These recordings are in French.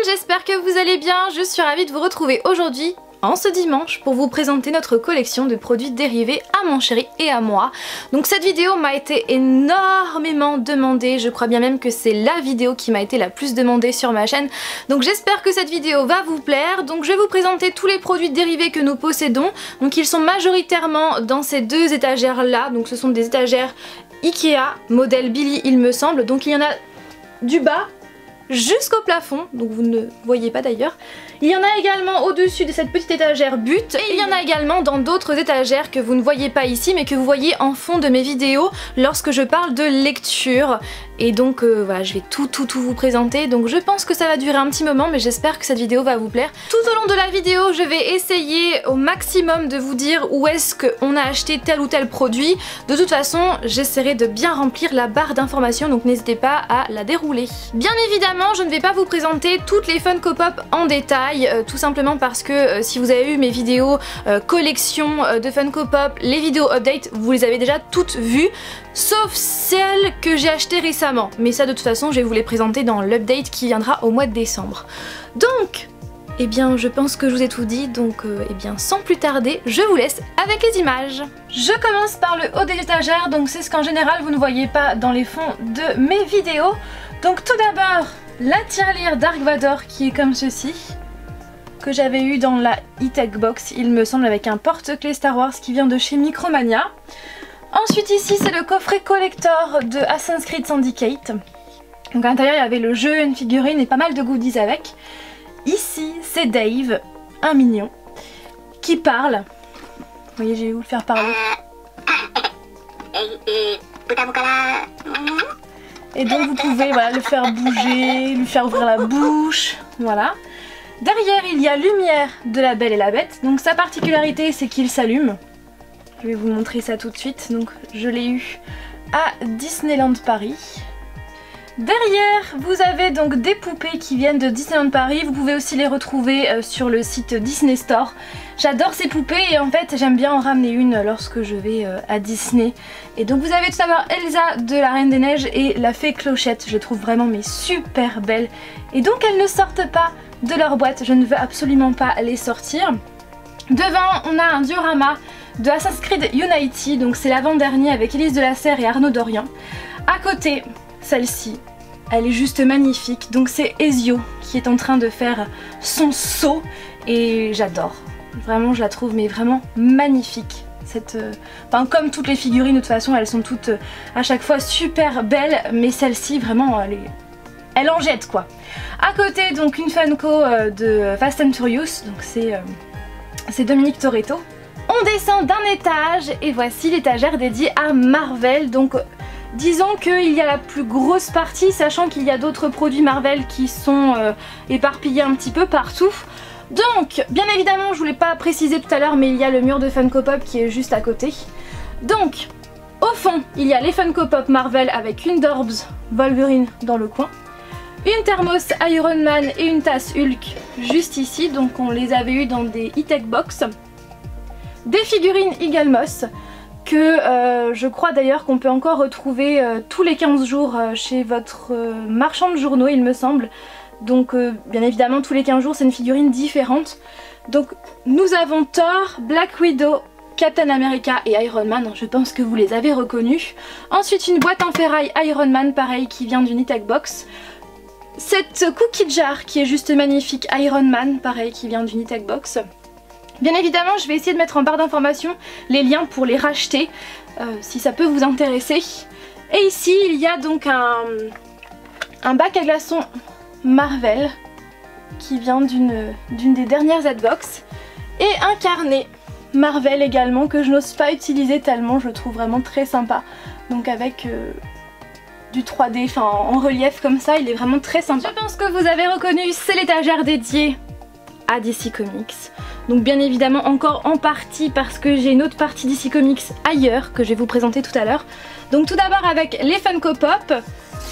j'espère que vous allez bien. Je suis ravie de vous retrouver aujourd'hui, en ce dimanche, pour vous présenter notre collection de produits dérivés à mon chéri et à moi. Donc cette vidéo m'a été énormément demandée, je crois bien même que c'est la vidéo qui m'a été la plus demandée sur ma chaîne. Donc j'espère que cette vidéo va vous plaire. Donc je vais vous présenter tous les produits dérivés que nous possédons. Donc ils sont majoritairement dans ces deux étagères là, donc ce sont des étagères Ikea, modèle Billy il me semble. Donc il y en a du bas jusqu'au plafond, donc vous ne voyez pas d'ailleurs. Il y en a également au-dessus de cette petite étagère but, et il y en a également dans d'autres étagères que vous ne voyez pas ici mais que vous voyez en fond de mes vidéos lorsque je parle de lecture. Et donc voilà, je vais tout vous présenter, donc je pense que ça va durer un petit moment mais j'espère que cette vidéo va vous plaire. Tout au long de la vidéo, je vais essayer au maximum de vous dire où est-ce qu'on a acheté tel ou tel produit. De toute façon, j'essaierai de bien remplir la barre d'informations, donc n'hésitez pas à la dérouler. Bien évidemment, je ne vais pas vous présenter toutes les Funko Pop en détail, tout simplement parce que si vous avez eu mes vidéos collection de Funko Pop, les vidéos update, vous les avez déjà toutes vues, sauf celles que j'ai achetées récemment. Mais ça de toute façon, je vais vous les présenter dans l'update qui viendra au mois de décembre. Donc, eh bien je pense que je vous ai tout dit, donc eh bien sans plus tarder, je vous laisse avec les images. Je commence par le haut des étagères, donc c'est ce qu'en général vous ne voyez pas dans les fonds de mes vidéos. Donc tout d'abord, la tirelire Dark Vador qui est comme ceci, que j'avais eu dans la E-Tech Box, il me semble, avec un porte-clés Star Wars qui vient de chez Micromania. Ensuite ici c'est le coffret collector de Assassin's Creed Syndicate. Donc à l'intérieur il y avait le jeu, une figurine et pas mal de goodies avec. Ici c'est Dave, un mignon, qui parle. Vous voyez, j'ai voulu le faire parler. Et donc vous pouvez voilà, le faire bouger, lui faire ouvrir la bouche, voilà. Derrière il y a Lumière de La Belle et la Bête, donc sa particularité c'est qu'il s'allume. Je vais vous montrer ça tout de suite, donc je l'ai eu à Disneyland Paris. Derrière vous avez donc des poupées qui viennent de Disneyland Paris, vous pouvez aussi les retrouver sur le site Disney Store. J'adore ces poupées et en fait j'aime bien en ramener une lorsque je vais à Disney. Et donc vous avez tout d'abord Elsa de la Reine des Neiges et la Fée Clochette, je les trouve vraiment mais super belles. Et donc elles ne sortent pas de leur boîte, je ne veux absolument pas les sortir. Devant on a un diorama de Assassin's Creed Unity, donc c'est l'avant-dernier avec Élise de la Serre et Arnaud Dorian. À côté, celle-ci, elle est juste magnifique, donc c'est Ezio qui est en train de faire son saut et j'adore. Vraiment je la trouve mais vraiment magnifique. Enfin, comme toutes les figurines de toute façon elles sont toutes à chaque fois super belles, mais celle-ci vraiment elle en jette quoi. À côté donc une Funko de Fast and Furious, donc c'est Dominique Toretto. On descend d'un étage et voici l'étagère dédiée à Marvel. Donc disons qu'il y a la plus grosse partie, sachant qu'il y a d'autres produits Marvel qui sont éparpillés un petit peu partout. Donc bien évidemment je ne vous l'ai pas précisé tout à l'heure, mais il y a le mur de Funko Pop qui est juste à côté. Donc au fond il y a les Funko Pop Marvel avec une Dorbs Wolverine dans le coin, une thermos Iron Man et une tasse Hulk juste ici, donc on les avait eu dans des E-Tech Box. Des figurines Eagle Moss que je crois d'ailleurs qu'on peut encore retrouver tous les 15 jours chez votre marchand de journaux il me semble. Donc bien évidemment tous les 15 jours c'est une figurine différente. Donc nous avons Thor, Black Widow, Captain America et Iron Man, je pense que vous les avez reconnus. Ensuite une boîte en ferraille Iron Man pareil qui vient d'une E-Tech Box. Cette cookie jar qui est juste magnifique Iron Man pareil qui vient d'une E-Tech Box. Bien évidemment je vais essayer de mettre en barre d'informations les liens pour les racheter si ça peut vous intéresser. Et ici il y a donc un bac à glaçons Marvel qui vient d'une des dernières Z-Box et un carnet Marvel également que je n'ose pas utiliser tellement je le trouve vraiment très sympa. Donc avec du 3D, enfin en relief comme ça, il est vraiment très sympa. Je pense que vous avez reconnu, c'est l'étagère dédiée à DC Comics. Donc bien évidemment encore en partie parce que j'ai une autre partie DC Comics ailleurs que je vais vous présenter tout à l'heure. Donc tout d'abord avec les Funko Pop.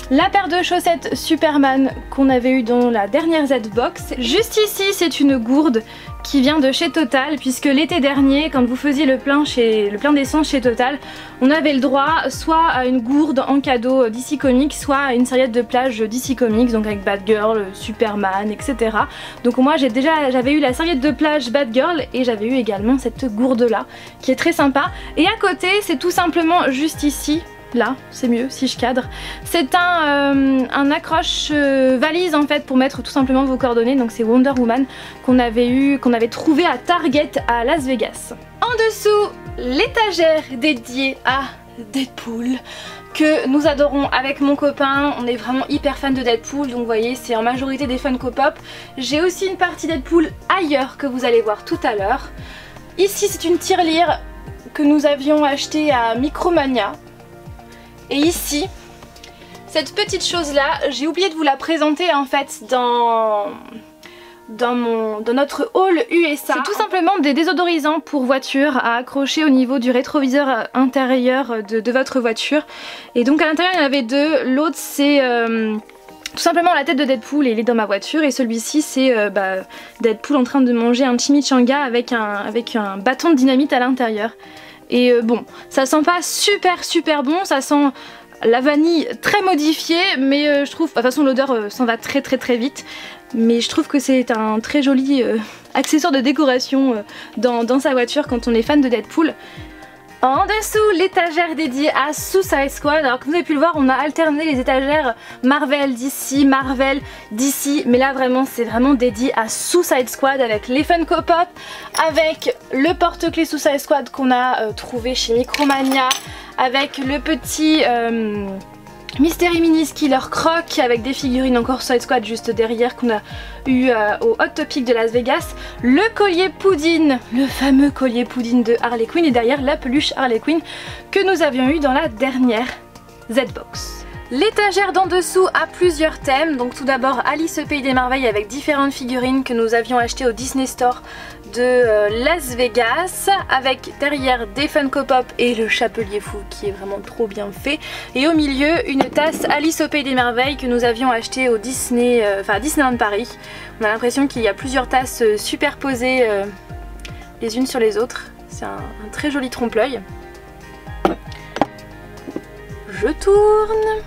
La paire de chaussettes Superman qu'on avait eu dans la dernière Z-Box. Juste ici, c'est une gourde qui vient de chez Total, puisque l'été dernier, quand vous faisiez le plein d'essence chez Total, on avait le droit soit à une gourde en cadeau DC Comics, soit à une serviette de plage DC Comics, donc avec Batgirl, Superman, etc. Donc moi j'avais eu la serviette de plage Batgirl et j'avais eu également cette gourde là, qui est très sympa. Et à côté, c'est tout simplement juste ici. Là, c'est mieux si je cadre. C'est un accroche valise en fait pour mettre tout simplement vos coordonnées. Donc c'est Wonder Woman qu'on avait trouvé à Target à Las Vegas. En dessous, l'étagère dédiée à Deadpool que nous adorons avec mon copain. On est vraiment hyper fan de Deadpool, donc vous voyez c'est en majorité des Funko Pop. J'ai aussi une partie Deadpool ailleurs que vous allez voir tout à l'heure. Ici c'est une tirelire que nous avions achetée à Micromania. Et ici, cette petite chose là, j'ai oublié de vous la présenter en fait dans notre haul USA. C'est tout simplement des désodorisants pour voiture à accrocher au niveau du rétroviseur intérieur de votre voiture. Et donc à l'intérieur il y en avait deux, l'autre c'est tout simplement la tête de Deadpool et il est dans ma voiture, et celui-ci c'est Deadpool en train de manger un chimichanga avec un bâton de dynamite à l'intérieur. Et bon, ça sent pas super bon, ça sent la vanille très modifiée, mais je trouve, de toute façon l'odeur s'en va très vite, mais je trouve que c'est un très joli accessoire de décoration dans sa voiture quand on est fan de Deadpool. En dessous, l'étagère dédiée à Suicide Squad. Alors comme vous avez pu le voir, on a alterné les étagères Marvel DC, mais là vraiment c'est vraiment dédié à Suicide Squad avec les Funko Pop, avec le porte-clés Suicide Squad qu'on a trouvé chez Micromania, avec le petit Mystery Minis Killer Croc avec des figurines encore Suicide Squad juste derrière qu'on a eu au Hot Topic de Las Vegas, le collier Poudine, le fameux collier Poudine de Harley Quinn, et derrière la peluche Harley Quinn que nous avions eu dans la dernière Z-Box. L'étagère d'en dessous a plusieurs thèmes, donc tout d'abord Alice au Pays des Merveilles avec différentes figurines que nous avions achetées au Disney Store de Las Vegas, avec derrière des Funko Pop et le chapelier fou qui est vraiment trop bien fait, et au milieu une tasse Alice au Pays des Merveilles que nous avions achetée au Disneyland Paris. On a l'impression qu'il y a plusieurs tasses superposées les unes sur les autres, c'est un très joli trompe-l'œil. Je tourne.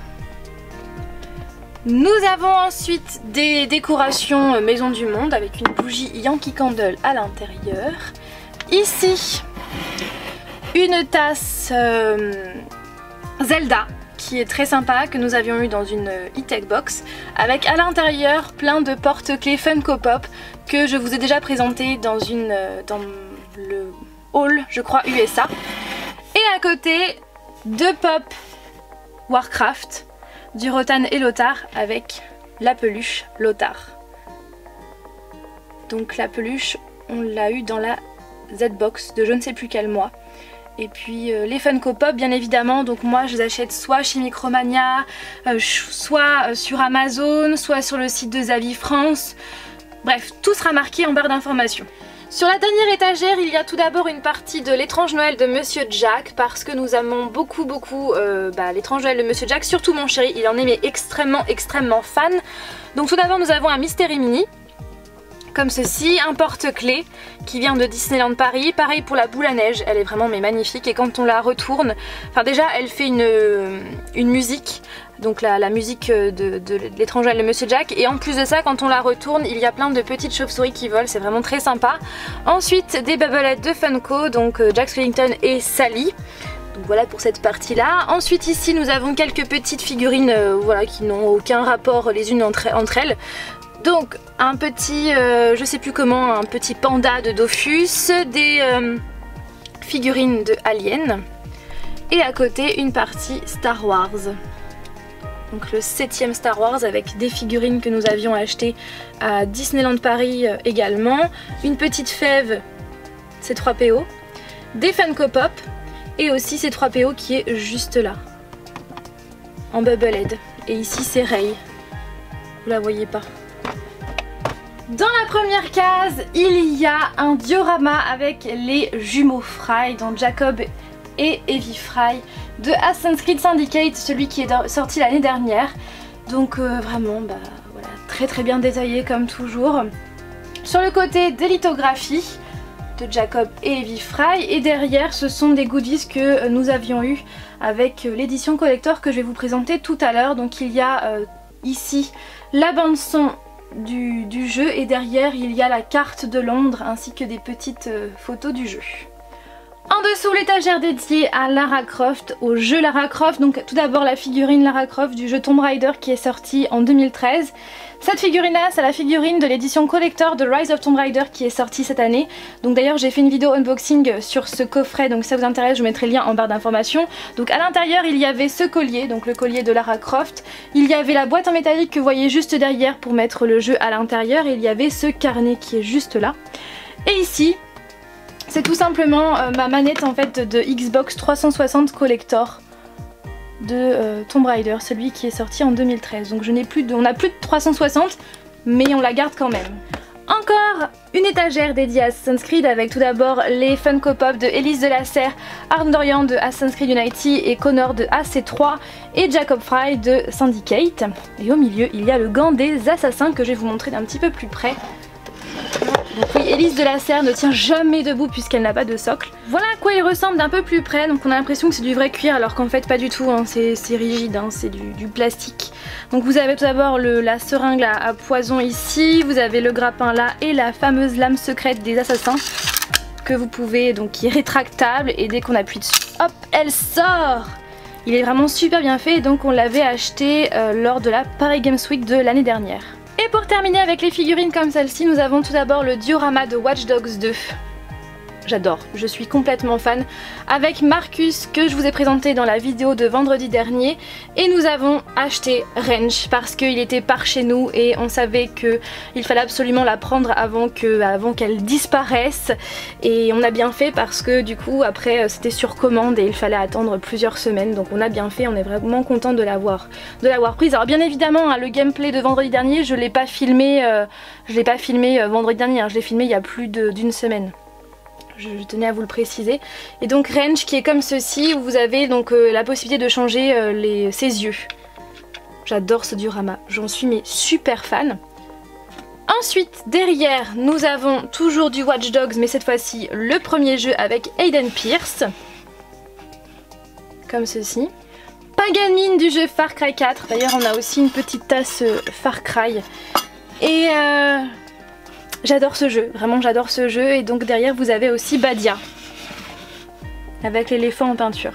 Nous avons ensuite des décorations Maison du Monde avec une bougie Yankee Candle à l'intérieur. Ici, une tasse Zelda qui est très sympa, que nous avions eu dans une e-tech box, avec à l'intérieur plein de porte-clés Funko Pop que je vous ai déjà présenté dans le haul, je crois, USA. Et à côté, deux pop Warcraft du Rotan et Lothar avec la peluche Lothar. Donc la peluche, on l'a eu dans la Z-Box de je ne sais plus quel mois. Et puis les Funko Pop bien évidemment, donc moi je les achète soit chez Micromania, soit sur Amazon, soit sur le site de Zavi France. Bref, tout sera marqué en barre d'informations. Sur la dernière étagère, il y a tout d'abord une partie de l'étrange Noël de Monsieur Jack, parce que nous aimons beaucoup l'étrange Noël de Monsieur Jack, surtout mon chéri, il en est mais extrêmement fan. Donc tout d'abord nous avons un Mystery Mini, comme ceci, un porte-clés qui vient de Disneyland Paris, pareil pour la boule à neige, elle est vraiment mais magnifique, et quand on la retourne, enfin déjà elle fait une musique, donc la musique de l'étrange Noël de Monsieur Jack, et en plus de ça quand on la retourne il y a plein de petites chauves-souris qui volent, c'est vraiment très sympa. Ensuite des bubbleheads de Funko, donc Jack Skellington et Sally. Donc voilà pour cette partie là. Ensuite ici nous avons quelques petites figurines voilà, qui n'ont aucun rapport les unes entre elles. Donc un petit, je sais plus comment, un petit panda de Dofus, des figurines de Alien, et à côté une partie Star Wars. Donc le 7e Star Wars avec des figurines que nous avions achetées à Disneyland Paris également, une petite fève C3PO, des Funko Pop et aussi C3PO qui est juste là, en bubblehead. Et ici c'est Rey, vous la voyez pas. Dans la première case, il y a un diorama avec les jumeaux Fry, dont Jacob et Evie Fry. de Assassin's Creed Syndicate, celui qui est sorti l'année dernière. Donc vraiment voilà, très bien détaillé comme toujours. Sur le côté des lithographies de Jacob et Evie Frye, et derrière ce sont des goodies que nous avions eu avec l'édition collector que je vais vous présenter tout à l'heure. Donc il y a ici la bande son du jeu et derrière il y a la carte de Londres ainsi que des petites photos du jeu. En dessous, l'étagère dédiée à Lara Croft, au jeu Lara Croft. Donc tout d'abord la figurine Lara Croft du jeu Tomb Raider qui est sorti en 2013. Cette figurine là, c'est la figurine de l'édition collector de Rise of Tomb Raider qui est sortie cette année. Donc d'ailleurs j'ai fait une vidéo unboxing sur ce coffret, donc si ça vous intéresse je vous mettrai le lien en barre d'informations. Donc à l'intérieur il y avait ce collier, donc le collier de Lara Croft. Il y avait la boîte en métallique que vous voyez juste derrière pour mettre le jeu à l'intérieur. Et il y avait ce carnet qui est juste là. Et ici, c'est tout simplement ma manette en fait de Xbox 360 collector de Tomb Raider, celui qui est sorti en 2013. Donc on n'a plus de 360 mais on la garde quand même. Encore une étagère dédiée à Assassin's Creed avec tout d'abord les Funko Pop de Élise de la Serre, Arndorian de Assassin's Creed Unity et Connor de AC3 et Jacob Frye de Syndicate. Et au milieu il y a le gant des assassins que je vais vous montrer d'un petit peu plus près. Donc oui, Élise de la Serre ne tient jamais debout puisqu'elle n'a pas de socle. Voilà à quoi il ressemble d'un peu plus près. Donc on a l'impression que c'est du vrai cuir alors qu'en fait pas du tout, hein. C'est rigide, hein. C'est du plastique. Donc vous avez tout d'abord la seringue à poison ici, vous avez le grappin là et la fameuse lame secrète des assassins que vous pouvez, donc qui est rétractable et dès qu'on appuie dessus, hop, elle sort. Il est vraiment super bien fait et donc on l'avait acheté lors de la Paris Games Week de l'année dernière. Et pour terminer avec les figurines comme celle-ci, nous avons tout d'abord le diorama de Watch Dogs 2. J'adore, je suis complètement fan. Avec Marcus que je vous ai présenté dans la vidéo de vendredi dernier. Et nous avons acheté Wrench parce qu'il était par chez nous et on savait qu'il fallait absolument la prendre avant qu'elle disparaisse. Et on a bien fait parce que du coup après c'était sur commande et il fallait attendre plusieurs semaines. Donc on a bien fait, on est vraiment content de l'avoir prise. Alors bien évidemment hein, le gameplay de vendredi dernier je l'ai pas filmé, vendredi dernier, hein, je l'ai filmé il y a plus d'une semaine. Je tenais à vous le préciser. Et donc Wrench qui est comme ceci, où vous avez donc la possibilité de changer ses yeux. J'adore ce diorama, j'en suis mais super fan. Ensuite derrière nous avons toujours du Watch Dogs mais cette fois-ci le premier jeu avec Aiden Pierce. Comme ceci. Paganmin du jeu Far Cry 4, d'ailleurs on a aussi une petite tasse Far Cry. Et j'adore ce jeu, vraiment j'adore ce jeu. Et donc derrière vous avez aussi Badia avec l'éléphant en peinture.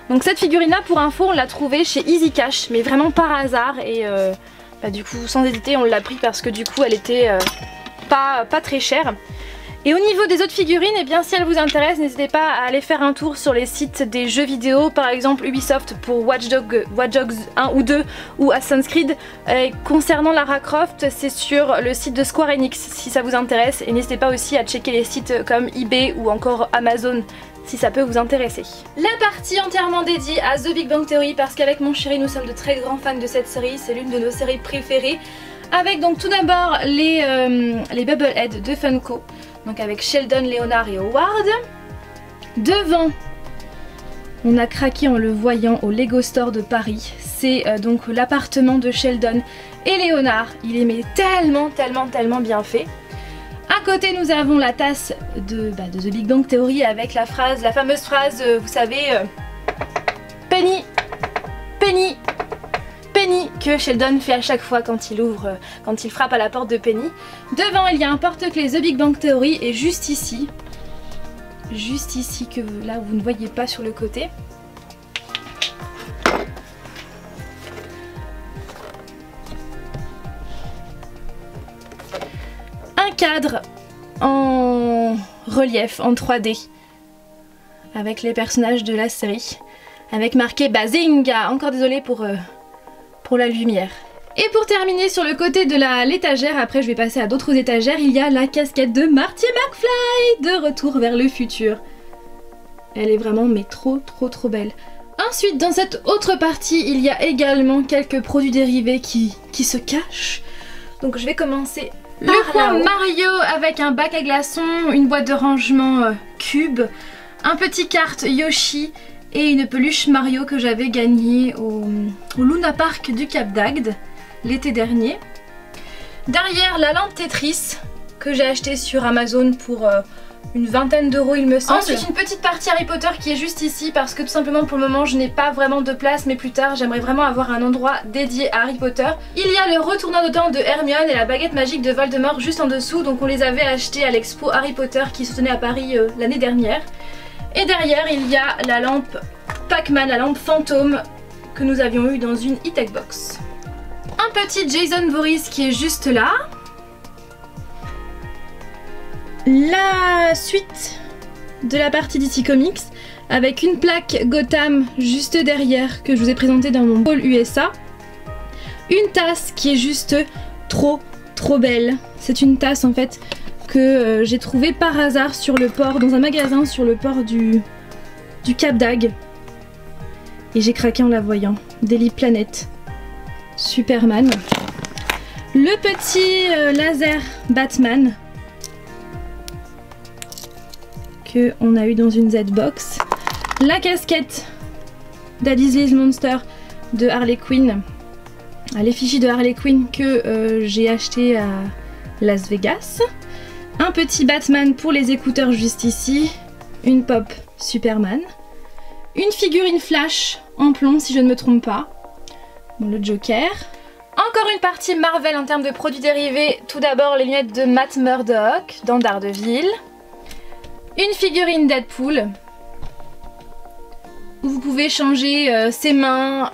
Donc cette figurine là pour info on l'a trouvée chez Easy Cash mais vraiment par hasard. Et du coup sans hésiter on l'a pris parce que du coup elle était pas très chère. Et au niveau des autres figurines, eh bien si elles vous intéressent, n'hésitez pas à aller faire un tour sur les sites des jeux vidéo, par exemple Ubisoft pour Watch Dogs 1 ou 2 ou Assassin's Creed. Concernant Lara Croft, c'est sur le site de Square Enix si ça vous intéresse. Et n'hésitez pas aussi à checker les sites comme eBay ou encore Amazon si ça peut vous intéresser. La partie entièrement dédiée à The Big Bang Theory parce qu'avec mon chéri nous sommes de très grands fans de cette série, c'est l'une de nos séries préférées. Avec donc tout d'abord les Bubblehead de Funko. Donc avec Sheldon, Leonard et Howard. Devant, on a craqué en le voyant au Lego Store de Paris. C'est donc l'appartement de Sheldon et Leonard. Il est mais tellement bien fait. À côté nous avons la tasse de The Big Bang Theory avec la fameuse phrase, vous savez, Penny, Penny, Penny, que Sheldon fait à chaque fois quand il frappe à la porte de Penny. Devant il y a un porte-clés The Big Bang Theory et juste ici que là vous ne voyez pas sur le côté. Un cadre en relief, en 3D, avec les personnages de la série, avec marqué Bazinga. Encore désolée pour la lumière. Et pour terminer sur le côté de l'étagère, après je vais passer à d'autres étagères, il y a la casquette de Marty McFly de Retour vers le futur. Elle est vraiment mais trop belle. Ensuite dans cette autre partie il y a également quelques produits dérivés qui se cachent. Donc je vais commencer le coin Mario avec un bac à glaçons, une boîte de rangement cube, un petit kart Yoshi et une peluche Mario que j'avais gagnée au Luna Park du Cap d'Agde l'été dernier. Derrière, la lampe Tetris que j'ai achetée sur Amazon pour une vingtaine d'euros il me semble. Ensuite une petite partie Harry Potter qui est juste ici parce que tout simplement pour le moment je n'ai pas vraiment de place, mais plus tard j'aimerais vraiment avoir un endroit dédié à Harry Potter. Il y a le retournant de temps de Hermione et la baguette magique de Voldemort juste en dessous, donc on les avait achetés à l'expo Harry Potter qui se tenait à Paris l'année dernière. Et derrière il y a la lampe Pac-Man, la lampe fantôme que nous avions eu dans une e-tech box. Un petit Jason Voorhees qui est juste là. La suite de la partie DC Comics avec une plaque Gotham juste derrière que je vous ai présentée dans mon haul USA. Une tasse qui est juste trop belle. C'est une tasse en fait que j'ai trouvée par hasard sur le port, dans un magasin sur le port du Cap d'Agde. Et j'ai craqué en la voyant. Daily Planet. Superman. Le petit laser Batman que on a eu dans une Z-Box. La casquette Daddy's Little Monster de Harley Quinn. L'effigie de Harley Quinn que j'ai acheté à Las Vegas. Un petit Batman pour les écouteurs juste ici. Une pop Superman. Une figurine Flash en plomb si je ne me trompe pas. Bon, le Joker. Encore une partie Marvel en termes de produits dérivés. Tout d'abord les lunettes de Matt Murdock dans Daredevil. Une figurine Deadpool où vous pouvez changer ses mains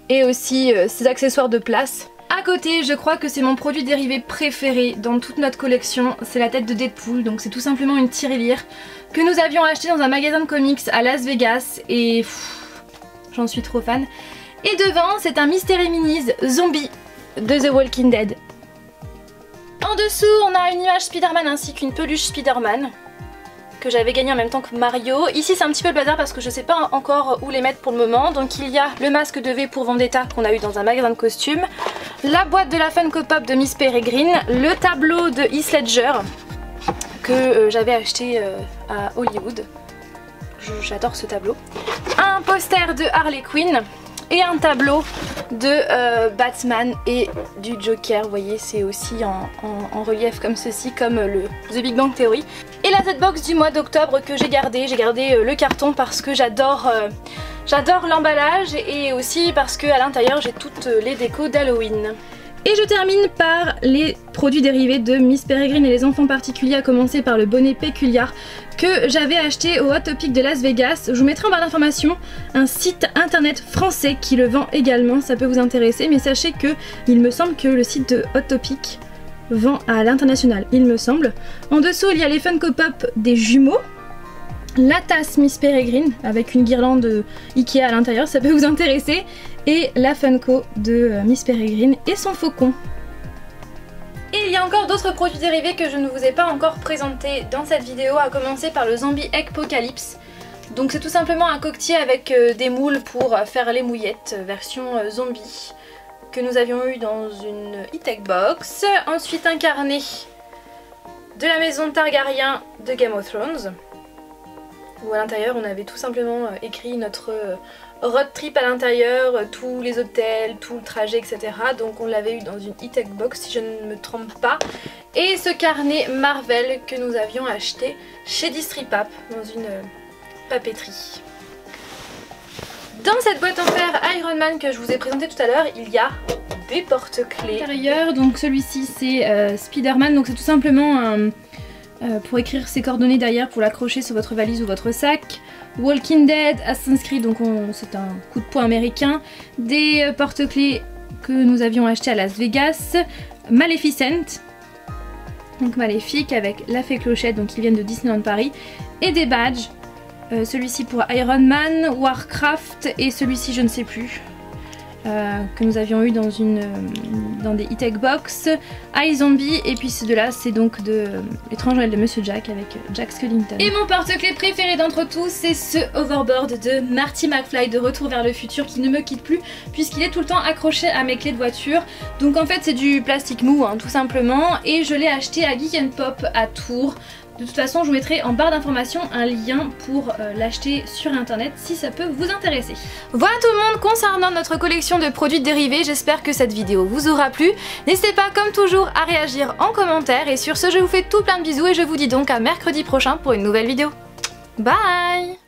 et aussi ses accessoires de place. À côté, je crois que c'est mon produit dérivé préféré dans toute notre collection, c'est la tête de Deadpool. Donc c'est tout simplement une tirelire que nous avions acheté dans un magasin de comics à Las Vegas et j'en suis trop fan. Et devant, c'est un Mystery Minis zombie de The Walking Dead. En dessous, on a une image Spider-Man ainsi qu'une peluche Spider-Man que j'avais gagné en même temps que Mario. Ici c'est un petit peu le bazar parce que je sais pas encore où les mettre pour le moment. Donc il y a le masque de V pour Vendetta qu'on a eu dans un magasin de costumes, la boîte de la Funko Pop de Miss Peregrine, le tableau de Heath Ledger que j'avais acheté à Hollywood. J'adore ce tableau. Un poster de Harley Quinn et un tableau de Batman et du Joker. Vous voyez, c'est aussi en relief comme ceci, comme le The Big Bang Theory. Et la Z-Box du mois d'octobre que j'ai gardé le carton parce que j'adore l'emballage et aussi parce que à l'intérieur j'ai toutes les décos d'Halloween. Et je termine par les produits dérivés de Miss Peregrine et les enfants particuliers, à commencer par le bonnet Péculiar que j'avais acheté au Hot Topic de Las Vegas. Je vous mettrai en barre d'informations un site internet français qui le vend également, ça peut vous intéresser, mais sachez que il me semble que le site de Hot Topic vend à l'international, il me semble. En dessous il y a les Funko Pop des jumeaux, la tasse Miss Peregrine avec une guirlande Ikea à l'intérieur, ça peut vous intéresser, et la Funko de Miss Peregrine et son faucon. Et il y a encore d'autres produits dérivés que je ne vous ai pas encore présentés dans cette vidéo, à commencer par le Zombie Apocalypse. Donc c'est tout simplement un coquetier avec des moules pour faire les mouillettes version zombie que nous avions eu dans une e-tech box. Ensuite un carnet de la maison Targaryen de Game of Thrones, où à l'intérieur on avait tout simplement écrit notre road trip à l'intérieur, tous les hôtels, tout le trajet, etc. Donc on l'avait eu dans une e-tech box si je ne me trompe pas. Et ce carnet Marvel que nous avions acheté chez Distripap dans une papeterie. Dans cette boîte en fer Iron Man que je vous ai présenté tout à l'heure, il y a des porte-clés. À l'intérieur, donc celui-ci c'est Spider-Man, donc c'est tout simplement pour écrire ses coordonnées derrière, pour l'accrocher sur votre valise ou votre sac. Walking Dead, Assassin's Creed, donc c'est un coup de poing américain. Des porte-clés que nous avions achetés à Las Vegas. Maleficent, donc maléfique avec la fée Clochette, donc ils viennent de Disneyland Paris. Et des badges, celui-ci pour Iron Man, Warcraft et celui-ci je ne sais plus. Que nous avions eu dans des e-tech box, iZombie, et puis ce de là c'est donc de l'étrange Noël de Monsieur Jack avec Jack Skellington. Et mon porte-clés préféré d'entre tous, c'est ce hoverboard de Marty McFly de Retour vers le futur qui ne me quitte plus puisqu'il est tout le temps accroché à mes clés de voiture. Donc en fait c'est du plastique mou hein, tout simplement, et je l'ai acheté à Geek & Pop à Tours De toute façon je vous mettrai en barre d'informations un lien pour l'acheter sur internet si ça peut vous intéresser. Voilà tout le monde concernant notre collection de produits dérivés, j'espère que cette vidéo vous aura plu. N'hésitez pas comme toujours à réagir en commentaire et sur ce je vous fais tout plein de bisous et je vous dis donc à mercredi prochain pour une nouvelle vidéo. Bye!